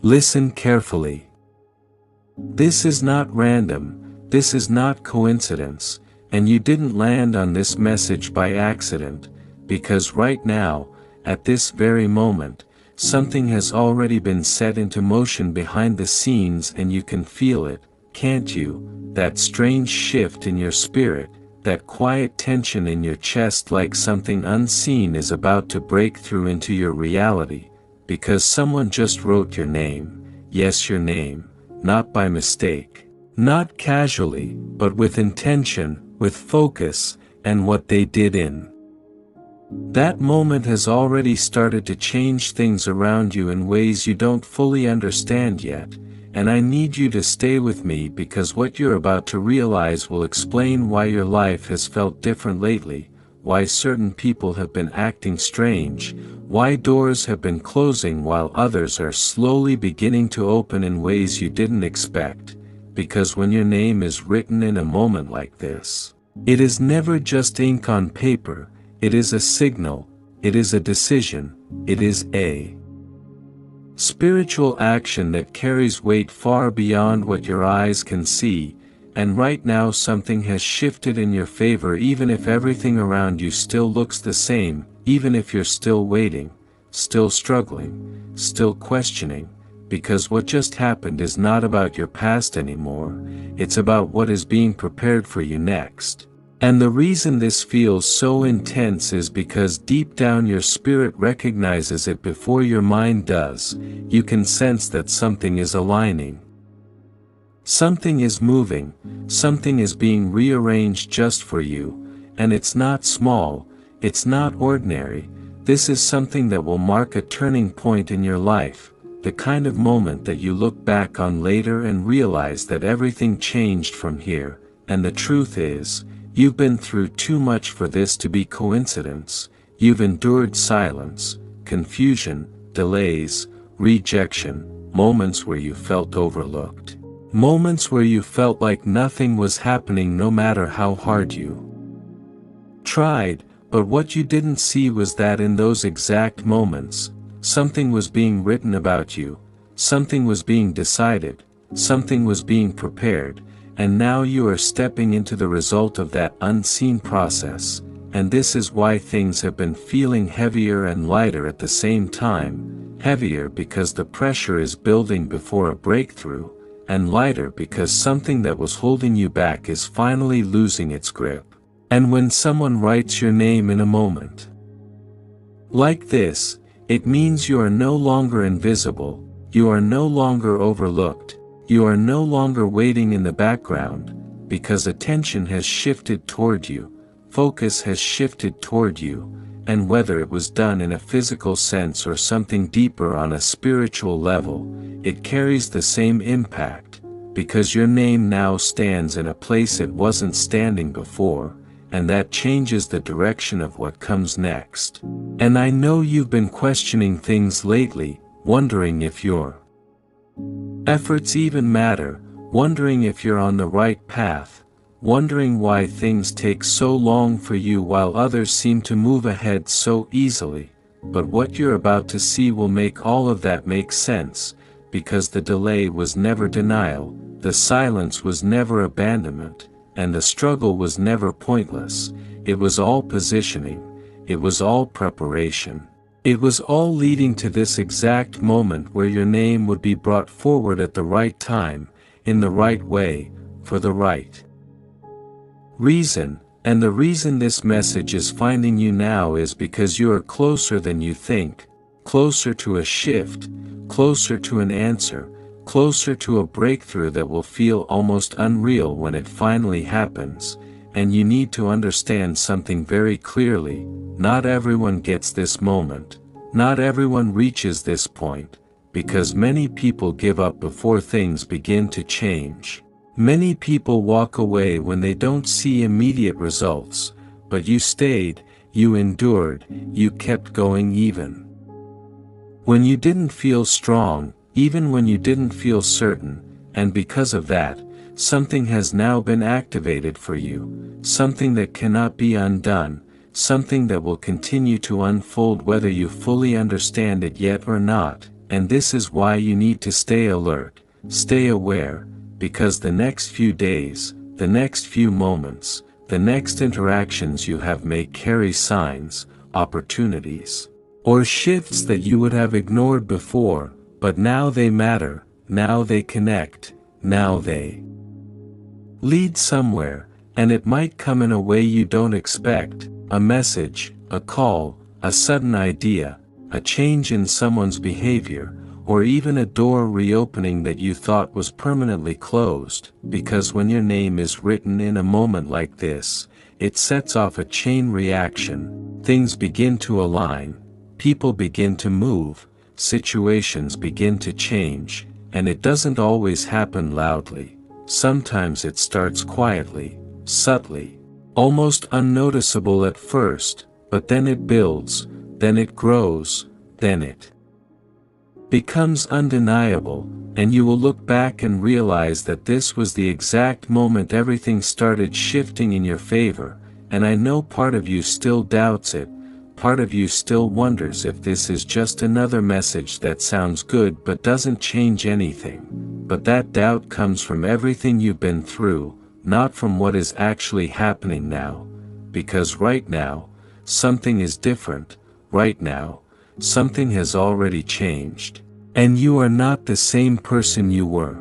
Listen carefully. This is not random, this is not coincidence, and you didn't land on this message by accident, because right now, at this very moment, something has already been set into motion behind the scenes and you can feel it, can't you? That strange shift in your spirit, that quiet tension in your chest, like something unseen is about to break through into your reality, because someone just wrote your name, yes, your name, not by mistake, not casually, but with intention, with focus, and what they did in that moment has already started to change things around you in ways you don't fully understand yet. And I need you to stay with me, because what you're about to realize will explain why your life has felt different lately, why certain people have been acting strange, why doors have been closing while others are slowly beginning to open in ways you didn't expect. Because when your name is written in a moment like this, it is never just ink on paper, it is a signal, it is a decision, it is a spiritual action that carries weight far beyond what your eyes can see. And right now something has shifted in your favor, even if everything around you still looks the same, even if you're still waiting, still struggling, still questioning, because what just happened is not about your past anymore, it's about what is being prepared for you next. And the reason this feels so intense is because deep down your spirit recognizes it before your mind does. You can sense that something is aligning. Something is moving, something is being rearranged just for you, and it's not small, it's not ordinary. This is something that will mark a turning point in your life, the kind of moment that you look back on later and realize that everything changed from here. And the truth is, you've been through too much for this to be coincidence. You've endured silence, confusion, delays, rejection, moments where you felt overlooked. Moments where you felt like nothing was happening no matter how hard you tried, but what you didn't see was that in those exact moments, something was being written about you, something was being decided, something was being prepared. And now you are stepping into the result of that unseen process, and this is why things have been feeling heavier and lighter at the same time. Heavier because the pressure is building before a breakthrough, and lighter because something that was holding you back is finally losing its grip. And when someone writes your name in a moment like this, it means you are no longer invisible, you are no longer overlooked. You are no longer waiting in the background, because attention has shifted toward you, focus has shifted toward you, and whether it was done in a physical sense or something deeper on a spiritual level, it carries the same impact, because your name now stands in a place it wasn't standing before, and that changes the direction of what comes next. And I know you've been questioning things lately, wondering if your efforts even matter, wondering if you're on the right path, wondering why things take so long for you while others seem to move ahead so easily. But what you're about to see will make all of that make sense, because the delay was never denial, the silence was never abandonment, and the struggle was never pointless. It was all positioning, it was all preparation. It was all leading to this exact moment where your name would be brought forward at the right time, in the right way, for the right reason. And the reason this message is finding you now is because you are closer than you think, closer to a shift, closer to an answer, closer to a breakthrough that will feel almost unreal when it finally happens. And you need to understand something very clearly: not everyone gets this moment, not everyone reaches this point, because many people give up before things begin to change. Many people walk away when they don't see immediate results, but you stayed, you endured, you kept going even when you didn't feel strong, even when you didn't feel certain, and because of that, something has now been activated for you, something that cannot be undone, something that will continue to unfold whether you fully understand it yet or not. and this is why you need to stay alert, stay aware, because the next few days, the next few moments, the next interactions you have may carry signs, opportunities, or shifts that you would have ignored before, but now they matter, now they connect, now they lead somewhere, and it might come in a way you don't expect, a message, a call, a sudden idea, a change in someone's behavior, or even a door reopening that you thought was permanently closed, because when your name is written in a moment like this, it sets off a chain reaction, things begin to align, people begin to move, situations begin to change, and it doesn't always happen loudly. Sometimes it starts quietly, subtly, almost unnoticeable at first, but then it builds, then it grows, then it becomes undeniable, and you will look back and realize that this was the exact moment everything started shifting in your favor, and I know part of you still doubts it, part of you still wonders if this is just another message that sounds good but doesn't change anything, but that doubt comes from everything you've been through, not from what is actually happening now, because right now, something is different, right now, something has already changed, and you are not the same person you were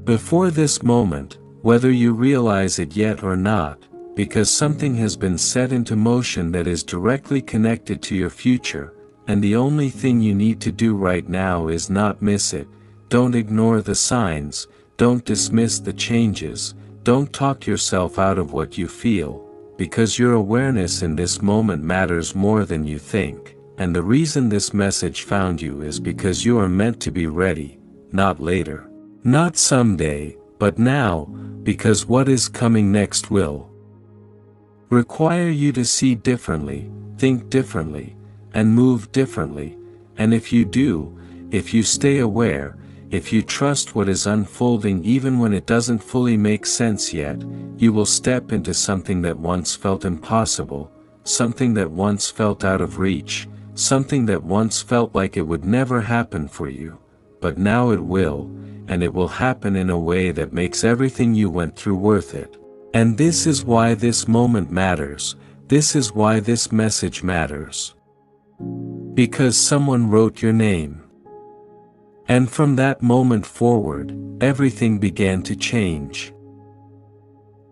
before this moment, whether you realize it yet or not, because something has been set into motion that is directly connected to your future, and the only thing you need to do right now is not miss it. Don't ignore the signs, don't dismiss the changes, don't talk yourself out of what you feel, because your awareness in this moment matters more than you think, and the reason this message found you is because you are meant to be ready, not later, not someday, but now, because what is coming next will require you to see differently, think differently, and move differently, and if you do, if you stay aware, if you trust what is unfolding even when it doesn't fully make sense yet, you will step into something that once felt impossible, something that once felt out of reach, something that once felt like it would never happen for you, but now it will, and it will happen in a way that makes everything you went through worth it. And this is why this moment matters, this is why this message matters. Because someone wrote your name. And from that moment forward, everything began to change.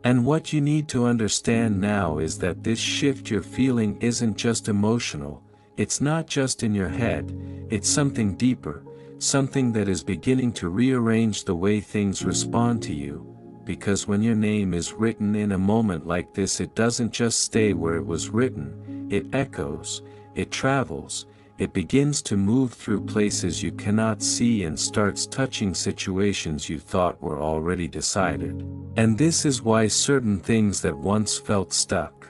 And what you need to understand now is that this shift you're feeling isn't just emotional, it's not just in your head, it's something deeper, something that is beginning to rearrange the way things respond to you. Because when your name is written in a moment like this, it doesn't just stay where it was written, it echoes, it travels, it begins to move through places you cannot see and starts touching situations you thought were already decided. And this is why certain things that once felt stuck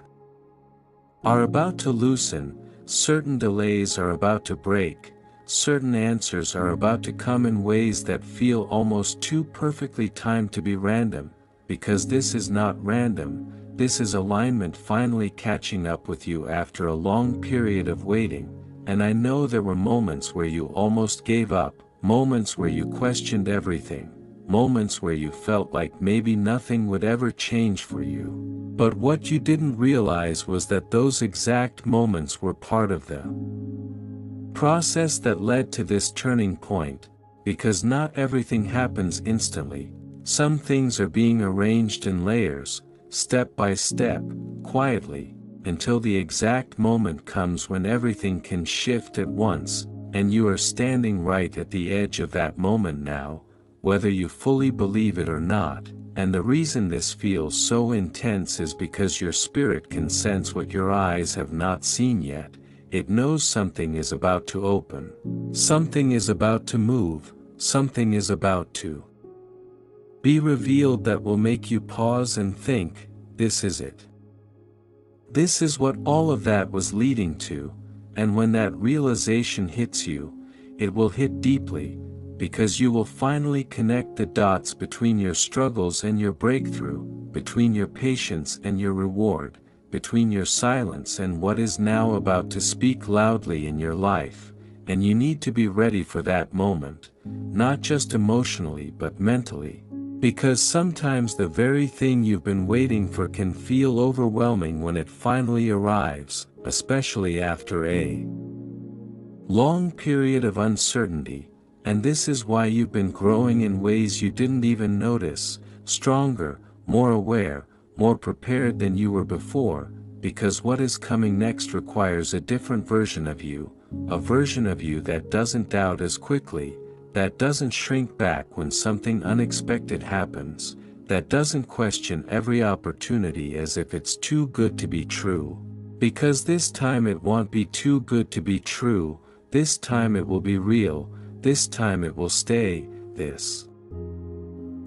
are about to loosen, certain delays are about to break, certain answers are about to come in ways that feel almost too perfectly timed to be random, because this is not random, this is alignment finally catching up with you after a long period of waiting. And I know there were moments where you almost gave up, moments where you questioned everything, moments where you felt like maybe nothing would ever change for you. But what you didn't realize was that those exact moments were part of the process that led to this turning point, because not everything happens instantly. Some things are being arranged in layers, step by step, quietly, until the exact moment comes when everything can shift at once, and you are standing right at the edge of that moment now, whether you fully believe it or not. And the reason this feels so intense is because your spirit can sense what your eyes have not seen yet. It knows something is about to open. Something is about to move. Something is about to be revealed that will make you pause and think, this is it. This is what all of that was leading to, and when that realization hits you, it will hit deeply, because you will finally connect the dots between your struggles and your breakthrough, between your patience and your reward, between your silence and what is now about to speak loudly in your life, and you need to be ready for that moment, not just emotionally but mentally. Because sometimes the very thing you've been waiting for can feel overwhelming when it finally arrives, especially after a long period of uncertainty, and this is why you've been growing in ways you didn't even notice, stronger, more aware, more prepared than you were before, because what is coming next requires a different version of you, a version of you that doesn't doubt as quickly, that doesn't shrink back when something unexpected happens, that doesn't question every opportunity as if it's too good to be true. Because this time it won't be too good to be true, this time it will be real, this time it will stay, this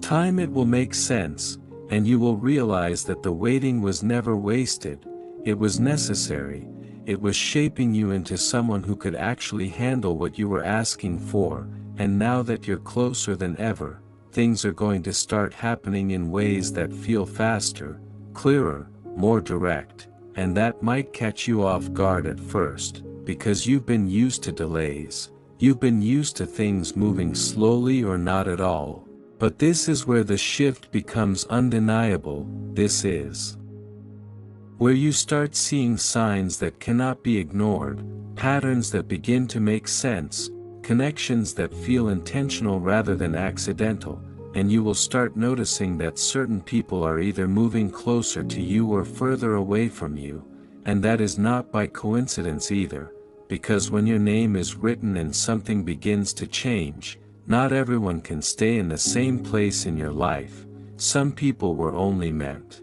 time it will make sense, and you will realize that the waiting was never wasted, it was necessary, it was shaping you into someone who could actually handle what you were asking for, and now that you're closer than ever, things are going to start happening in ways that feel faster, clearer, more direct, and that might catch you off guard at first, because you've been used to delays, you've been used to things moving slowly or not at all. But this is where the shift becomes undeniable, this is where you start seeing signs that cannot be ignored, patterns that begin to make sense, connections that feel intentional rather than accidental, and you will start noticing that certain people are either moving closer to you or further away from you, and that is not by coincidence either, because when your name is written and something begins to change, not everyone can stay in the same place in your life. Some people were only meant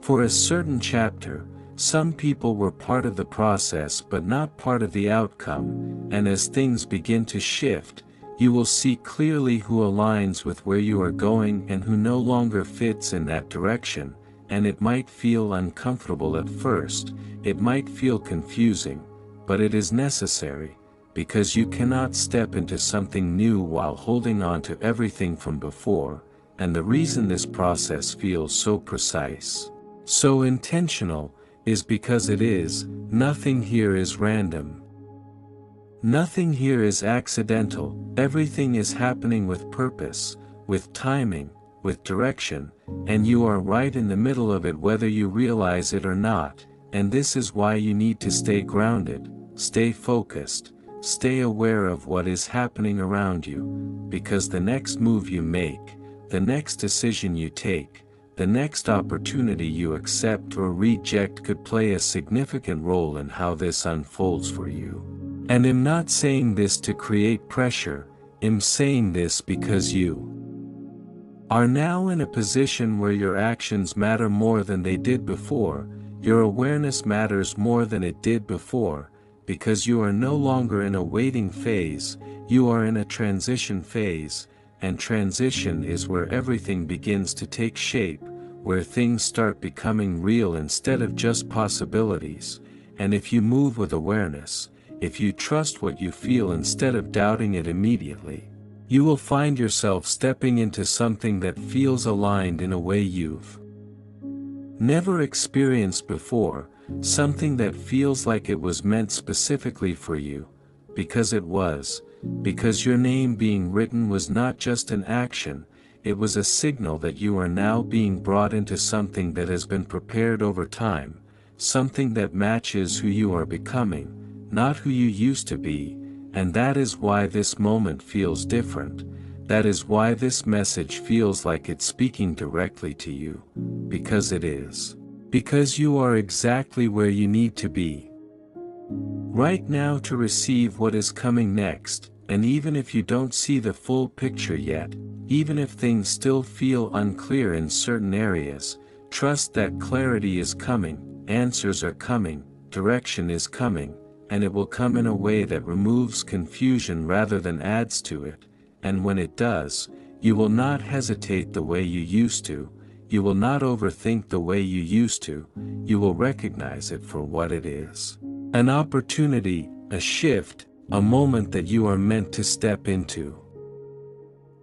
for a certain chapter, some people were part of the process but not part of the outcome, and as things begin to shift, you will see clearly who aligns with where you are going and who no longer fits in that direction, and it might feel uncomfortable at first, it might feel confusing, but it is necessary, because you cannot step into something new while holding on to everything from before, and the reason this process feels so precise, so intentional, is because it is. Nothing here is random. Nothing here is accidental, everything is happening with purpose, with timing, with direction, and you are right in the middle of it whether you realize it or not, and this is why you need to stay grounded, stay focused, stay aware of what is happening around you, because the next move you make, the next decision you take, the next opportunity you accept or reject could play a significant role in how this unfolds for you. And I'm not saying this to create pressure, I'm saying this because you are now in a position where your actions matter more than they did before, your awareness matters more than it did before, because you are no longer in a waiting phase, you are in a transition phase, and transition is where everything begins to take shape, where things start becoming real instead of just possibilities, and if you move with awareness, if you trust what you feel instead of doubting it immediately, you will find yourself stepping into something that feels aligned in a way you've never experienced before, something that feels like it was meant specifically for you, because it was, because your name being written was not just an action, it was a signal that you are now being brought into something that has been prepared over time, something that matches who you are becoming, not who you used to be, and that is why this moment feels different, that is why this message feels like it's speaking directly to you, because it is. Because you are exactly where you need to be right now to receive what is coming next, and even if you don't see the full picture yet, even if things still feel unclear in certain areas, trust that clarity is coming, answers are coming, direction is coming, and it will come in a way that removes confusion rather than adds to it, and when it does, you will not hesitate the way you used to, you will not overthink the way you used to, you will recognize it for what it is. An opportunity, a shift, a moment that you are meant to step into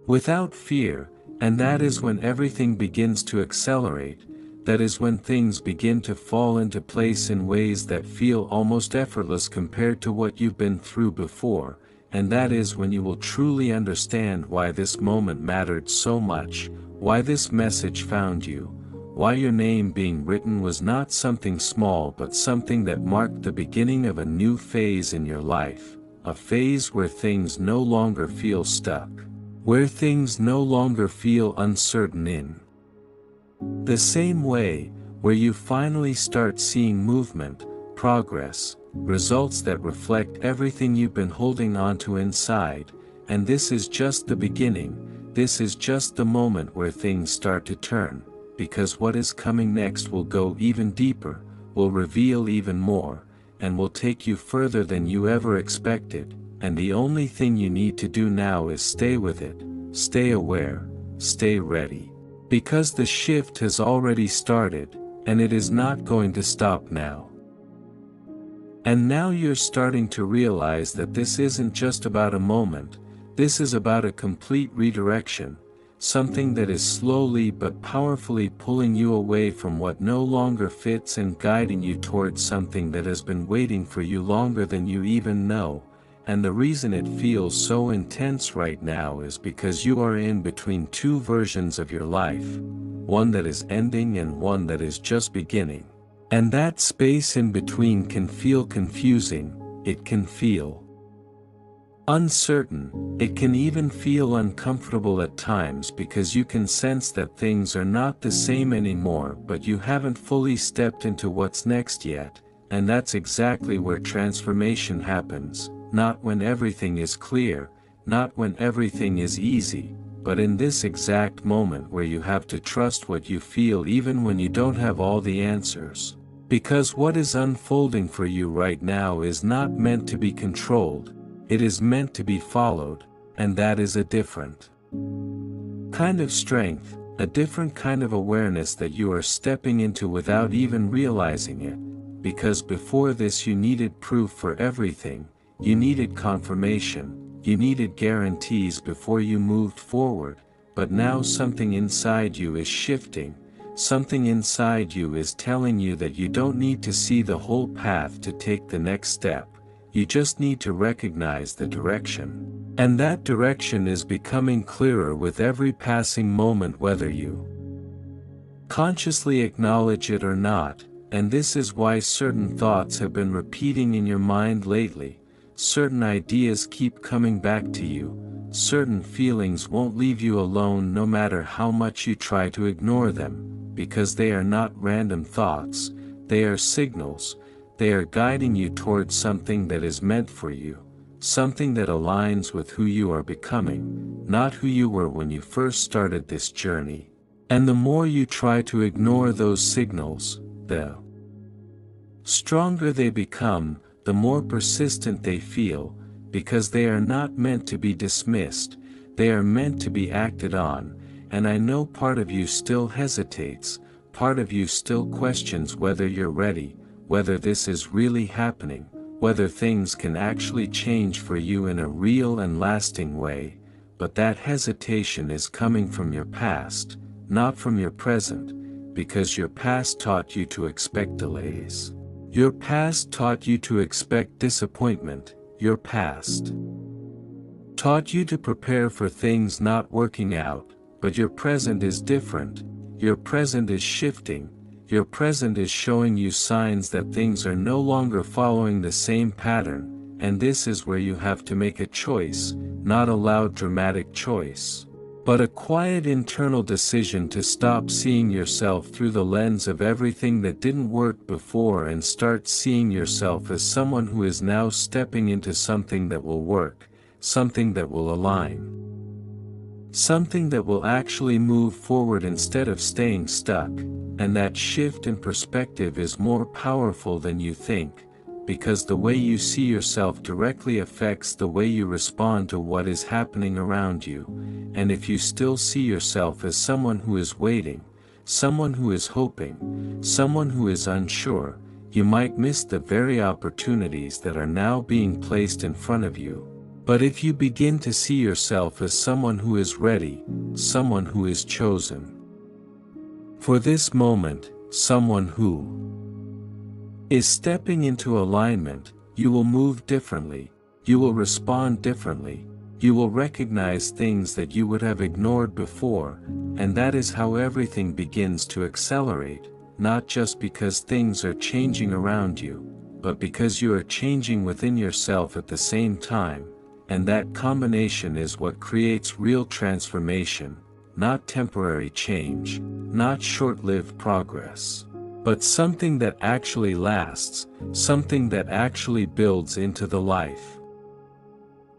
without fear, and that is when everything begins to accelerate, that is when things begin to fall into place in ways that feel almost effortless compared to what you've been through before, and that is when you will truly understand why this moment mattered so much, why this message found you, why your name being written was not something small but something that marked the beginning of a new phase in your life, a phase where things no longer feel stuck, where things no longer feel uncertain in the same way, where you finally start seeing movement, progress, results that reflect everything you've been holding onto inside, and this is just the beginning, this is just the moment where things start to turn, because what is coming next will go even deeper, will reveal even more, and will take you further than you ever expected, and the only thing you need to do now is stay with it, stay aware, stay ready. Because the shift has already started, and it is not going to stop now. And now you're starting to realize that this isn't just about a moment, this is about a complete redirection, something that is slowly but powerfully pulling you away from what no longer fits and guiding you towards something that has been waiting for you longer than you even know. And the reason it feels so intense right now is because you are in between two versions of your life, one that is ending and one that is just beginning. And that space in between can feel confusing, it can feel uncertain, it can even feel uncomfortable at times because you can sense that things are not the same anymore, but you haven't fully stepped into what's next yet, and that's exactly where transformation happens. Not when everything is clear, not when everything is easy, but in this exact moment where you have to trust what you feel even when you don't have all the answers. Because what is unfolding for you right now is not meant to be controlled, it is meant to be followed, and that is a different kind of strength, a different kind of awareness that you are stepping into without even realizing it. Because before this you needed proof for everything. You needed confirmation, you needed guarantees before you moved forward, but now something inside you is shifting, something inside you is telling you that you don't need to see the whole path to take the next step, you just need to recognize the direction. And that direction is becoming clearer with every passing moment whether you consciously acknowledge it or not, and this is why certain thoughts have been repeating in your mind lately. Certain ideas keep coming back to you, certain feelings won't leave you alone no matter how much you try to ignore them, because they are not random thoughts, they are signals, they are guiding you towards something that is meant for you, something that aligns with who you are becoming, not who you were when you first started this journey. And the more you try to ignore those signals, the stronger they become, the more persistent they feel, because they are not meant to be dismissed, they are meant to be acted on, and I know part of you still hesitates, part of you still questions whether you're ready, whether this is really happening, whether things can actually change for you in a real and lasting way, but that hesitation is coming from your past, not from your present, because your past taught you to expect delays. Your past taught you to expect disappointment, your past taught you to prepare for things not working out, but your present is different, your present is shifting, your present is showing you signs that things are no longer following the same pattern, and this is where you have to make a choice, not a loud dramatic choice, but a quiet internal decision to stop seeing yourself through the lens of everything that didn't work before and start seeing yourself as someone who is now stepping into something that will work, something that will align, something that will actually move forward instead of staying stuck, and that shift in perspective is more powerful than you think, because the way you see yourself directly affects the way you respond to what is happening around you, and if you still see yourself as someone who is waiting, someone who is hoping, someone who is unsure, you might miss the very opportunities that are now being placed in front of you. But if you begin to see yourself as someone who is ready, someone who is chosen, For this moment, someone who is stepping into alignment, you will move differently, you will respond differently, you will recognize things that you would have ignored before, and that is how everything begins to accelerate, not just because things are changing around you, but because you are changing within yourself at the same time, and that combination is what creates real transformation, not temporary change, not short-lived progress, but something that actually lasts, something that actually builds into the life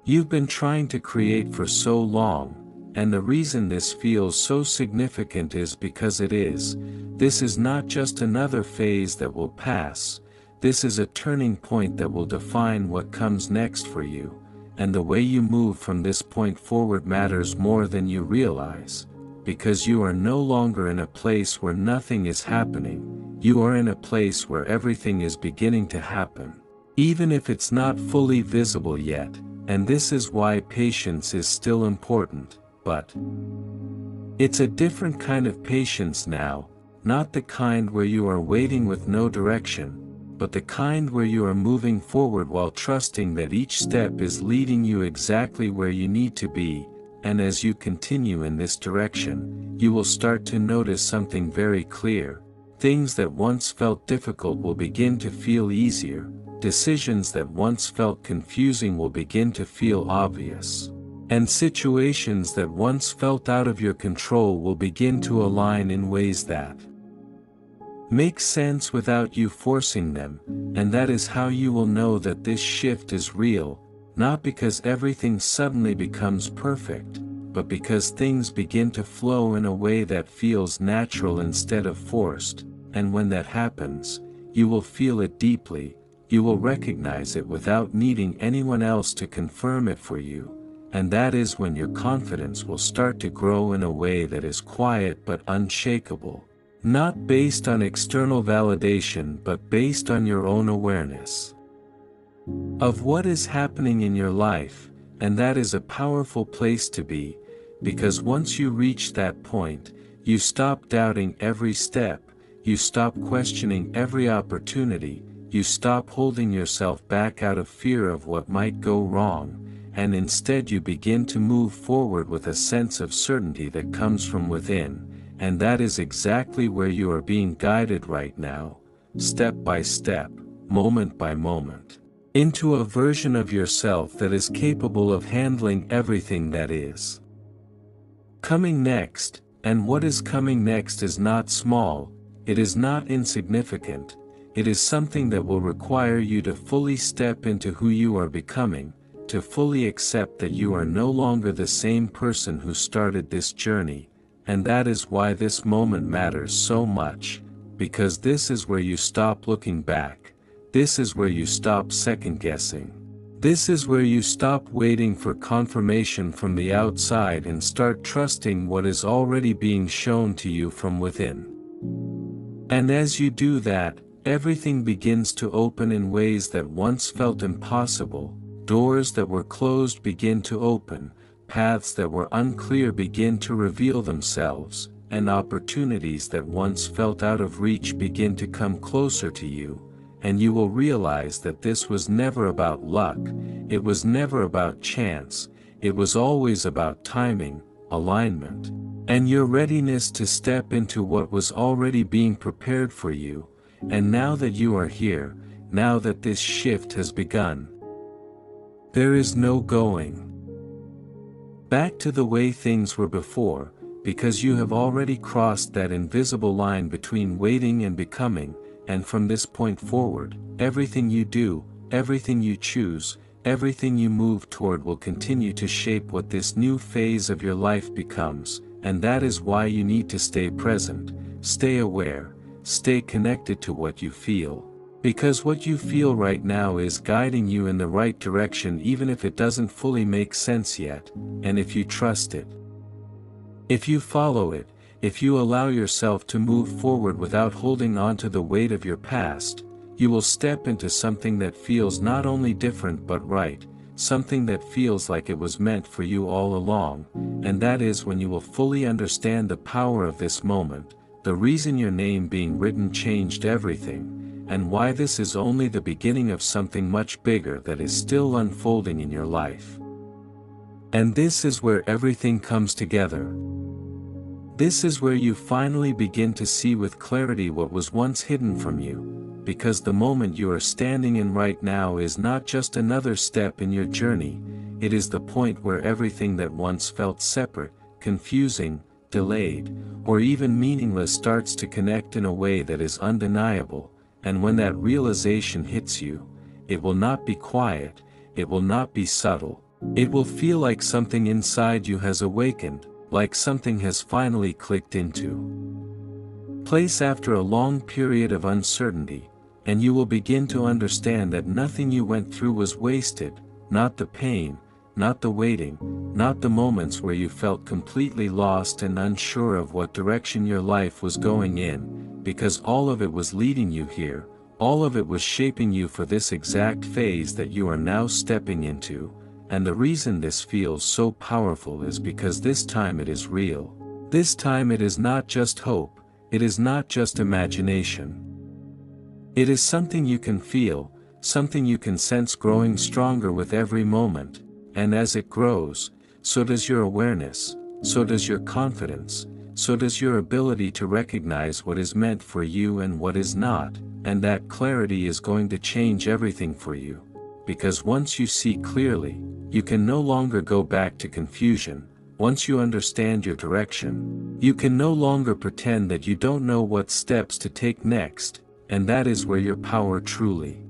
you've been trying to create for so long. And the reason this feels so significant is because it is. This is not just another phase that will pass, this is a turning point that will define what comes next for you, and the way you move from this point forward matters more than you realize, because you are no longer in a place where nothing is happening, you are in a place where everything is beginning to happen, even if it's not fully visible yet, and this is why patience is still important. But it's a different kind of patience now, not the kind where you are waiting with no direction, but the kind where you are moving forward while trusting that each step is leading you exactly where you need to be, and as you continue in this direction, you will start to notice something very clear. Things that once felt difficult will begin to feel easier, decisions that once felt confusing will begin to feel obvious. And situations that once felt out of your control will begin to align in ways that make sense without you forcing them, and that is how you will know that this shift is real, not because everything suddenly becomes perfect, but because things begin to flow in a way that feels natural instead of forced, and when that happens, you will feel it deeply, you will recognize it without needing anyone else to confirm it for you. And that is when your confidence will start to grow in a way that is quiet but unshakable, not based on external validation but based on your own awareness of what is happening in your life, and that is a powerful place to be, because once you reach that point, you stop doubting every step, you stop questioning every opportunity, you stop holding yourself back out of fear of what might go wrong, and instead you begin to move forward with a sense of certainty that comes from within, and that is exactly where you are being guided right now, step by step, moment by moment, into a version of yourself that is capable of handling everything that is coming next. And what is coming next is not small, it is not insignificant, it is something that will require you to fully step into who you are becoming, to fully accept that you are no longer the same person who started this journey, and that is why this moment matters so much, because this is where you stop looking back, this is where you stop second-guessing, this is where you stop waiting for confirmation from the outside and start trusting what is already being shown to you from within. And as you do that, everything begins to open in ways that once felt impossible. Doors that were closed begin to open, paths that were unclear begin to reveal themselves, and opportunities that once felt out of reach begin to come closer to you, and you will realize that this was never about luck, it was never about chance, it was always about timing, alignment, and your readiness to step into what was already being prepared for you. And now that you are here, now that this shift has begun, there is no going back to the way things were before, because you have already crossed that invisible line between waiting and becoming, and from this point forward, everything you do, everything you choose, everything you move toward will continue to shape what this new phase of your life becomes, and that is why you need to stay present, stay aware, stay connected to what you feel. Because what you feel right now is guiding you in the right direction even if it doesn't fully make sense yet, and if you trust it. If you follow it, if you allow yourself to move forward without holding on to the weight of your past, you will step into something that feels not only different but right, something that feels like it was meant for you all along, and that is when you will fully understand the power of this moment, the reason your name being written changed everything, and why this is only the beginning of something much bigger that is still unfolding in your life. And this is where everything comes together. This is where you finally begin to see with clarity what was once hidden from you, because the moment you are standing in right now is not just another step in your journey, it is the point where everything that once felt separate, confusing, delayed, or even meaningless starts to connect in a way that is undeniable, and when that realization hits you, it will not be quiet, it will not be subtle, it will feel like something inside you has awakened, like something has finally clicked into place after a long period of uncertainty, and you will begin to understand that nothing you went through was wasted, not the pain, not the waiting, not the moments where you felt completely lost and unsure of what direction your life was going in, because all of it was leading you here, all of it was shaping you for this exact phase that you are now stepping into, and the reason this feels so powerful is because this time it is real. This time it is not just hope, it is not just imagination. It is something you can feel, something you can sense growing stronger with every moment, and as it grows, so does your awareness, so does your confidence, so does your ability to recognize what is meant for you and what is not, and that clarity is going to change everything for you. Because once you see clearly, you can no longer go back to confusion. Once you understand your direction, you can no longer pretend that you don't know what steps to take next, and that is where your power truly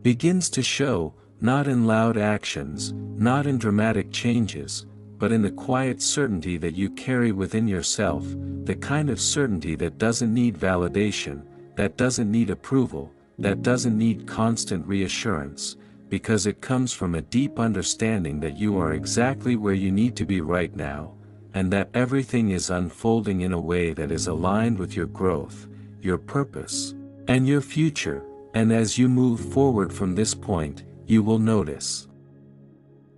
begins to show, not in loud actions, not in dramatic changes, but in the quiet certainty that you carry within yourself, the kind of certainty that doesn't need validation, that doesn't need approval, that doesn't need constant reassurance, because it comes from a deep understanding that you are exactly where you need to be right now, and that everything is unfolding in a way that is aligned with your growth, your purpose, and your future, and as you move forward from this point, you will notice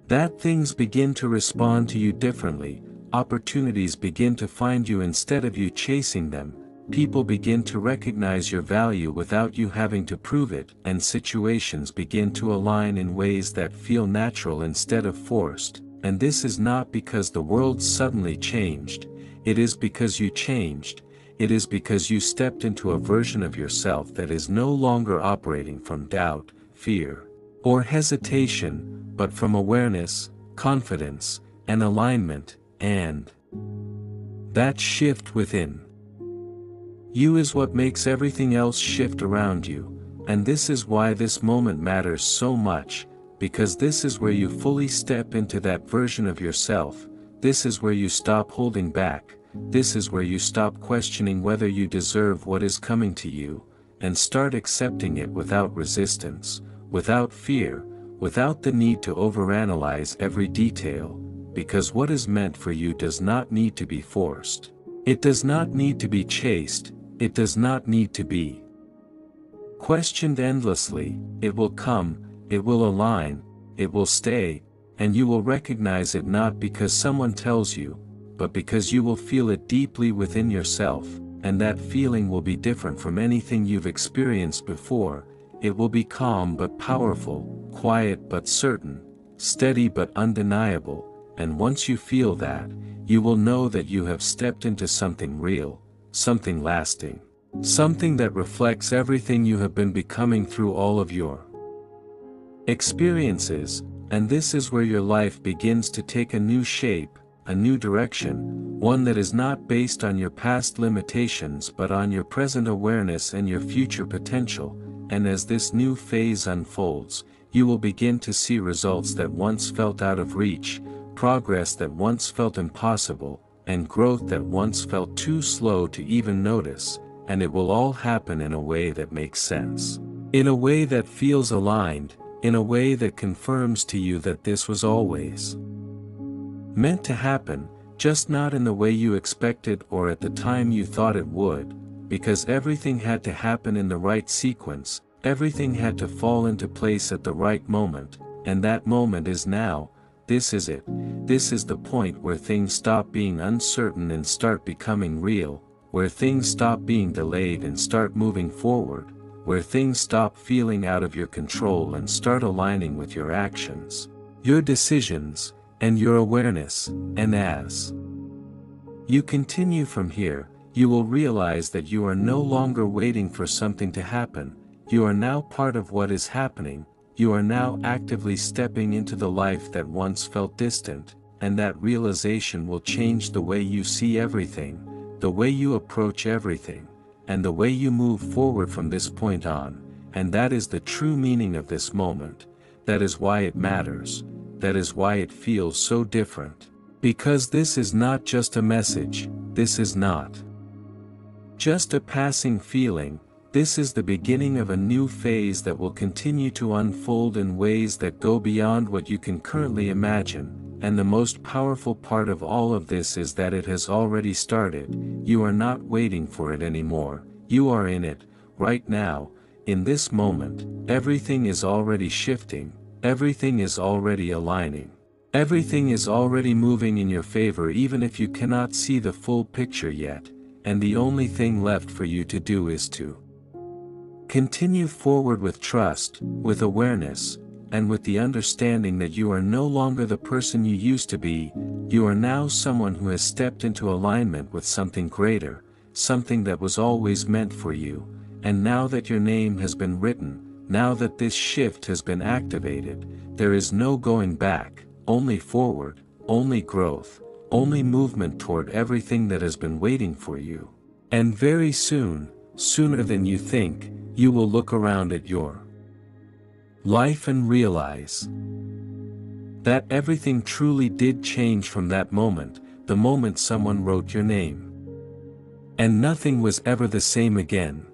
that things begin to respond to you differently, opportunities begin to find you instead of you chasing them, people begin to recognize your value without you having to prove it, and situations begin to align in ways that feel natural instead of forced, and this is not because the world suddenly changed, it is because you changed, it is because you stepped into a version of yourself that is no longer operating from doubt, fear, or hesitation, but from awareness, confidence, and alignment, and that shift within you is what makes everything else shift around you, and this is why this moment matters so much, because this is where you fully step into that version of yourself, this is where you stop holding back, this is where you stop questioning whether you deserve what is coming to you, and start accepting it without resistance, without fear, without the need to overanalyze every detail, because what is meant for you does not need to be forced. It does not need to be chased, it does not need to be questioned endlessly, it will come, it will align, it will stay, and you will recognize it not because someone tells you, but because you will feel it deeply within yourself, and that feeling will be different from anything you've experienced before, it will be calm but powerful, quiet but certain, steady but undeniable, and once you feel that, you will know that you have stepped into something real, something lasting, something that reflects everything you have been becoming through all of your experiences, and this is where your life begins to take a new shape, a new direction, one that is not based on your past limitations but on your present awareness and your future potential, and as this new phase unfolds, you will begin to see results that once felt out of reach, progress that once felt impossible, and growth that once felt too slow to even notice, and it will all happen in a way that makes sense. In a way that feels aligned, in a way that confirms to you that this was always meant to happen, just not in the way you expected or at the time you thought it would, because everything had to happen in the right sequence, everything had to fall into place at the right moment, and that moment is now. This is it. This is the point where things stop being uncertain and start becoming real, where things stop being delayed and start moving forward, where things stop feeling out of your control and start aligning with your actions, your decisions, and your awareness. And as you continue from here, you will realize that you are no longer waiting for something to happen. You are now part of what is happening. You are now actively stepping into the life that once felt distant, and that realization will change the way you see everything, the way you approach everything, and the way you move forward from this point on. And that is the true meaning of this moment. That is why it matters. That is why it feels so different. Because this is not just a message, this is not just a passing feeling. This is the beginning of a new phase that will continue to unfold in ways that go beyond what you can currently imagine, and the most powerful part of all of this is that it has already started. You are not waiting for it anymore, you are in it, right now, in this moment. Everything is already shifting, everything is already aligning. Everything is already moving in your favor even if you cannot see the full picture yet, and the only thing left for you to do is to continue forward with trust, with awareness, and with the understanding that you are no longer the person you used to be. You are now someone who has stepped into alignment with something greater, something that was always meant for you. And now that your name has been written, now that this shift has been activated, there is no going back, only forward, only growth, only movement toward everything that has been waiting for you. And very soon, sooner than you think, you will look around at your life and realize that everything truly did change from that moment, the moment someone wrote your name. And nothing was ever the same again.